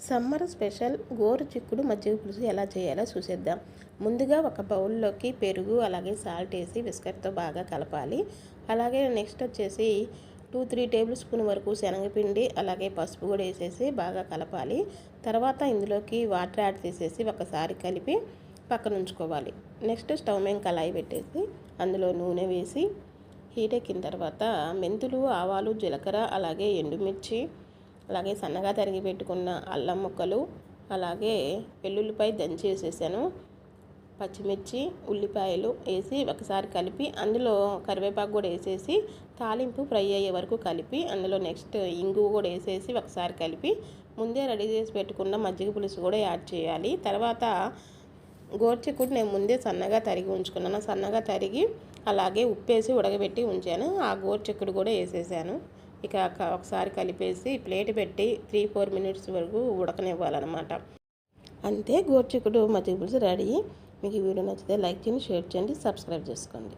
Summer special గోరుచిక్కుడు మజ్జిగ పులుసు ఎలా చేయాలో చూసేద్దాం. ముందుగా ఒక బౌల్లోకి పెరుగు అలాగే సాల్ట్ వేసి విస్కర్తో బాగా కలపాలి. అలాగే నెక్స్ట్ వచ్చేసి 2-3 టేబుల్ స్పూన్ వరకు శనగపిండి అలాగే పసుపు కూడా వేసేసి బాగా కలపాలి. తర్వాత ఇందులోకి వాటర్ యాడ్ చేసేసి ఒకసారి కలిపి పక్కన ఉంచుకోవాలి. నెక్స్ట్ స్టవ్ మీద కళాయి పెట్టేసి అందులో నూనె వేసి హీట్ ఎక్కిన తర్వాత మెంతులు, ఆవాలు, జీలకర్ర అలాగే ఎండుమిర్చి అలాగే సన్నగా తరిగి పెట్టుకున్న అల్లం ముక్కలు అలాగే వెల్లుల్లిపాయ దంచి వేసేసాను. పచ్చిమిర్చి, ఉల్లిపాయలు వేసి ఒకసారి కలిపి అందులో కరివేపాకు కూడా వేసేసి తాలింపు ఫ్రై అయ్యే వరకు కలిపి అందులో నెక్స్ట్ ఇంగువ కూడా వేసేసి ఒకసారి కలిపి ముందే రెడీ చేసి పెట్టుకున్న మజ్జిగ పులుసు కూడా యాడ్ చేయాలి. తర్వాత గోరుచిక్కుడు నేను ముందే సన్నగా తరిగి ఉంచుకున్నాను. సన్నగా తరిగి అలాగే ఉప్పేసి ఉడకబెట్టి ఉంచాను. ఆ గోరుచిక్కుడు కూడా వేసేసాను. ఇక ఒకసారి కలిపేసి ప్లేట్ పెట్టి 3-4 మినిట్స్ వరకు ఉడకనివ్వాలన్నమాట. అంతే, గోరుచిక్కుడు మజ్జిగ పులుసు రెడీ. మీకు ఈ వీడియో నచ్చితే లైక్ చేయండి, షేర్ చేయండి, సబ్స్క్రైబ్ చేసుకోండి.